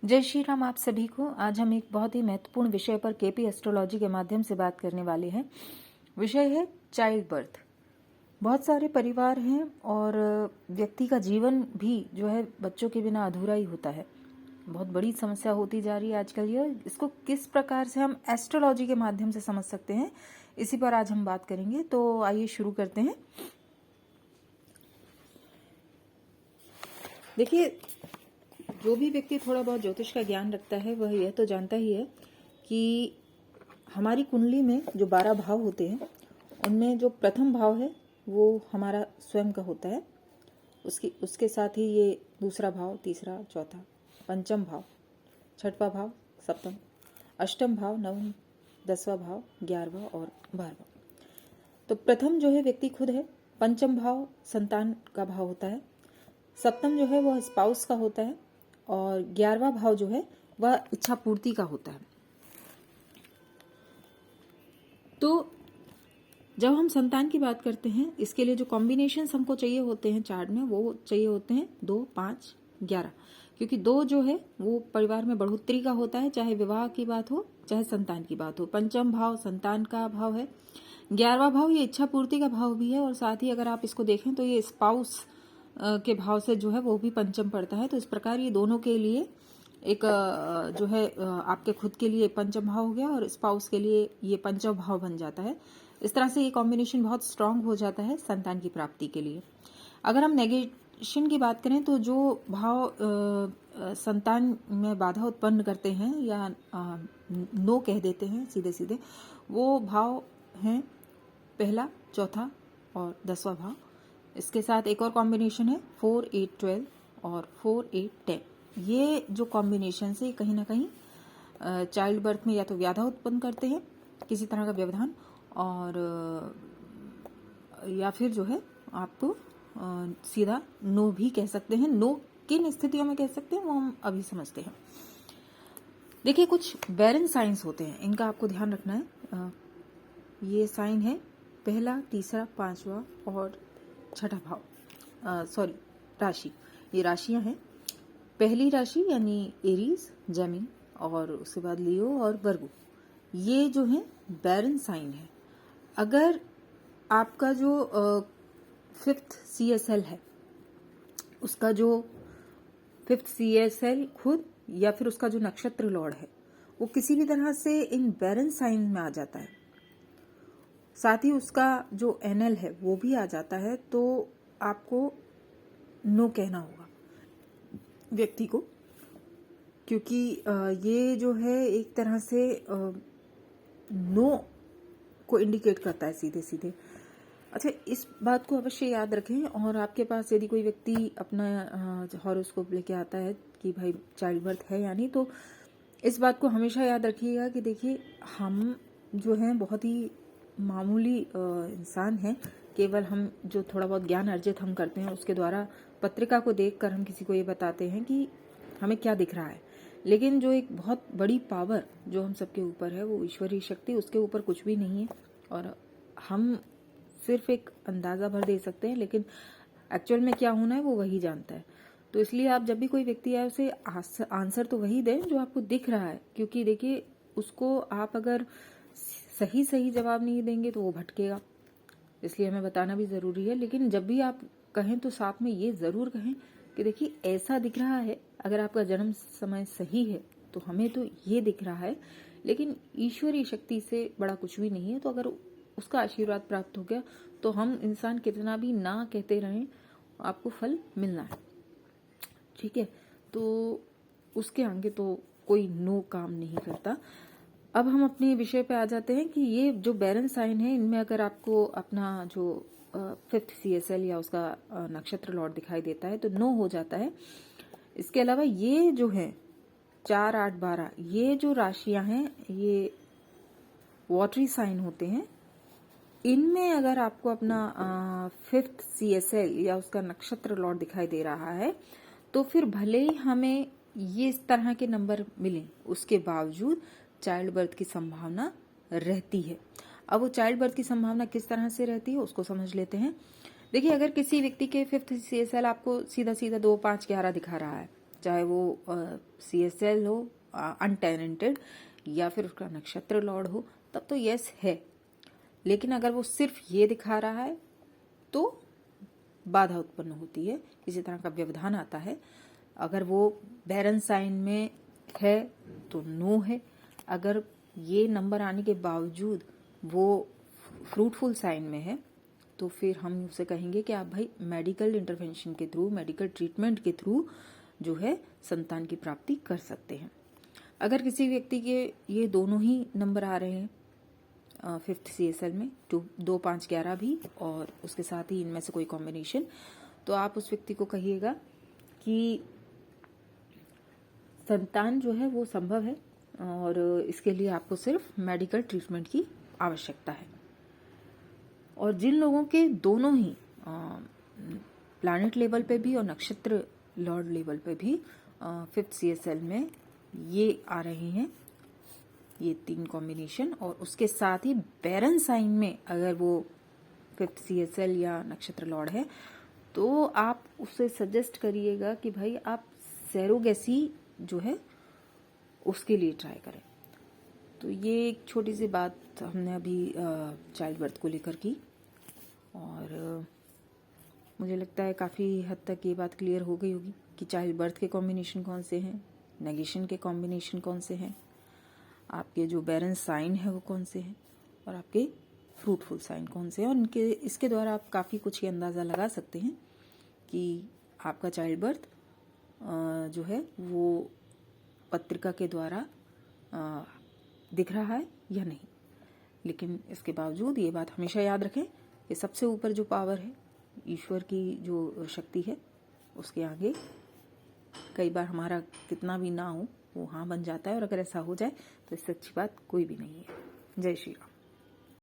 जय श्री राम आप सभी को। आज हम एक बहुत ही महत्वपूर्ण विषय पर केपी एस्ट्रोलॉजी के माध्यम से बात करने वाले हैं। विषय है चाइल्ड बर्थ। बहुत सारे परिवार हैं और व्यक्ति का जीवन भी जो है बच्चों के बिना अधूरा ही होता है। बहुत बड़ी समस्या होती जा रही है आजकल ये। इसको किस प्रकार से हम एस्ट्रोलॉजी के माध्यम से समझ सकते हैं, इसी पर आज हम बात करेंगे। तो आइए शुरू करते हैं। देखिए, जो भी व्यक्ति थोड़ा बहुत ज्योतिष का ज्ञान रखता है वह यह तो जानता ही है कि हमारी कुंडली में जो 12 भाव होते हैं उनमें जो प्रथम भाव है वो हमारा स्वयं का होता है। उसके साथ ही ये दूसरा भाव, तीसरा, चौथा, पंचम भाव, छठवां भाव, सप्तम, अष्टम भाव, नवम, 10वां भाव, 11वां और 12वां। तो प्रथम जो है व्यक्ति खुद है। पंचम भाव संतान का भाव होता है। सप्तम जो है वह स्पाउस का होता है और 11वां भाव जो है वह इच्छा पूर्ति का होता है। तो जब हम संतान की बात करते हैं, इसके लिए जो कॉम्बिनेशंस हमको चाहिए होते हैं चार्ट में, वो चाहिए होते हैं 2, 5, 11। क्योंकि 2 जो है वो परिवार में बढ़ोतरी का होता है, चाहे विवाह की बात हो चाहे संतान की बात हो। पंचम भाव संतान का भाव है। 11वां भाव ये इच्छा पूर्ति का भाव भी है और साथ ही अगर आप इसको देखें तो ये स्पाउस के भाव से जो है वो भी पंचम पड़ता है। तो इस प्रकार ये दोनों के लिए एक जो है आपके खुद के लिए पंचम भाव हो गया और स्पाउस के लिए ये पंचम भाव बन जाता है। इस तरह से ये कॉम्बिनेशन बहुत स्ट्रांग हो जाता है संतान की प्राप्ति के लिए। अगर हम नेगेशन की बात करें तो जो भाव संतान में बाधा उत्पन्न करते हैं या नो कह देते हैं सीधे सीधे, वो भाव हैं पहला, चौथा और 10वां भाव। इसके साथ एक और कॉम्बिनेशन है 4, 8, 12 और 4, 8, 10। ये जो कॉम्बिनेशन से कहीं ना कहीं चाइल्ड बर्थ में या तो व्याधा उत्पन्न करते हैं, किसी तरह का व्यवधान, और या फिर जो है आपको सीधा नो भी कह सकते हैं। नो किन स्थितियों में कह सकते हैं वो हम अभी समझते हैं। देखिए, कुछ बैरन साइंस होते हैं, इनका आपको ध्यान रखना है। ये साइन है पहला, तीसरा, 5वां और छठा भाव, राशि। ये राशियां हैं। पहली राशि यानी एरीज, जेमिनी और उसके बाद लियो और वर्गो, ये जो है बैरन साइन है। अगर आपका जो 5th CSL है, उसका जो 5th CSL खुद या फिर उसका जो नक्षत्र लॉर्ड है वो किसी भी तरह से इन बैरन साइन में आ जाता है, साथ ही उसका जो एनएल है वो भी आ जाता है, तो आपको नो कहना होगा व्यक्ति को। क्योंकि ये जो है एक तरह से नो को इंडिकेट करता है सीधे सीधे। अच्छा, इस बात को अवश्य याद रखें। और आपके पास यदि कोई व्यक्ति अपना हॉरोस्कोप लेके आता है कि भाई चाइल्ड बर्थ है यानी, तो इस बात को हमेशा याद रखिएगा कि देखिए, हम जो हैं बहुत ही मामूली इंसान हैं। केवल हम जो थोड़ा बहुत ज्ञान अर्जित हम करते हैं उसके द्वारा पत्रिका को देखकर हम किसी को ये बताते हैं कि हमें क्या दिख रहा है। लेकिन जो एक बहुत बड़ी पावर जो हम सबके ऊपर है वो ईश्वरीय शक्ति, उसके ऊपर कुछ भी नहीं है और हम सिर्फ एक अंदाजा भर दे सकते हैं, लेकिन एक्चुअल में क्या होना है वो वही जानता है। तो इसलिए आप जब भी कोई व्यक्ति आए उसे आंसर तो वही दें जो आपको दिख रहा है। क्योंकि देखिए, उसको आप अगर सही जवाब नहीं देंगे तो वो भटकेगा, इसलिए हमें बताना भी ज़रूरी है। लेकिन जब भी आप कहें तो साथ में ये ज़रूर कहें कि देखिए, ऐसा दिख रहा है, अगर आपका जन्म समय सही है तो हमें तो ये दिख रहा है, लेकिन ईश्वरीय शक्ति से बड़ा कुछ भी नहीं है। तो अगर उसका आशीर्वाद प्राप्त हो गया तो हम इंसान कितना भी ना कहते रहें, आपको फल मिलना है। ठीक है, तो उसके आगे तो कोई नो काम नहीं करता। अब हम अपने विषय पे आ जाते हैं कि ये जो बैरन साइन है, इनमें अगर आपको अपना जो 5th CSL या उसका नक्षत्र लॉर्ड दिखाई देता है तो नो हो जाता है। इसके अलावा ये जो है 4, 8, 12, ये जो राशियां हैं ये वाटरी साइन होते हैं। इनमें अगर आपको अपना 5th CSL या उसका नक्षत्र लॉर्ड दिखाई दे रहा है तो फिर भले ही हमें ये इस तरह के नंबर मिले, उसके बावजूद चाइल्ड बर्थ की संभावना रहती है। अब वो चाइल्ड बर्थ की संभावना किस तरह से रहती है उसको समझ लेते हैं। देखिए, अगर किसी व्यक्ति के 5th CSL आपको सीधा 2, 5, 11 दिखा रहा है चाहे वो CSL हो अनटैलेंटेड या फिर उसका नक्षत्र लॉर्ड हो, तब तो यस है। लेकिन अगर वो सिर्फ ये दिखा रहा है तो बाधा उत्पन्न होती है, किसी तरह का व्यवधान आता है। अगर वो बैरन साइन में है तो नो है। अगर ये नंबर आने के बावजूद वो फ्रूटफुल साइन में है तो फिर हम उसे कहेंगे कि आप भाई मेडिकल इंटरवेंशन के थ्रू, मेडिकल ट्रीटमेंट के थ्रू जो है संतान की प्राप्ति कर सकते हैं। अगर किसी व्यक्ति के ये दोनों ही नंबर आ रहे हैं 5th CSL में 2, 5, 11 भी, और उसके साथ ही इनमें से कोई कॉम्बिनेशन, तो आप उस व्यक्ति को कहिएगा कि संतान जो है वो संभव है और इसके लिए आपको सिर्फ मेडिकल ट्रीटमेंट की आवश्यकता है। और जिन लोगों के दोनों ही प्लैनेट लेवल पे भी और नक्षत्र लॉर्ड लेवल पे भी 5th CSL में ये आ रहे हैं, ये 3 कॉम्बिनेशन, और उसके साथ ही बैरन साइन में अगर वो 5th CSL या नक्षत्र लॉर्ड है, तो आप उसे सजेस्ट करिएगा कि भाई आप सैरोगेसी जो है उसके लिए ट्राई करें। तो ये एक छोटी सी बात हमने अभी चाइल्ड बर्थ को लेकर की, और मुझे लगता है काफ़ी हद तक ये बात क्लियर हो गई होगी कि चाइल्ड बर्थ के कॉम्बिनेशन कौन से हैं, नेगेशन के कॉम्बिनेशन कौन से हैं, आपके जो बैरन साइन है वो कौन से हैं, और आपके फ्रूटफुल साइन कौन से हैं। और इसके द्वारा आप काफ़ी कुछ ये अंदाज़ा लगा सकते हैं कि आपका चाइल्ड बर्थ जो है वो पत्रिका के द्वारा दिख रहा है या नहीं। लेकिन इसके बावजूद ये बात हमेशा याद रखें कि सबसे ऊपर जो पावर है, ईश्वर की जो शक्ति है, उसके आगे कई बार हमारा कितना भी ना हो वो हाँ बन जाता है, और अगर ऐसा हो जाए तो इससे अच्छी बात कोई भी नहीं है। जय श्री राम।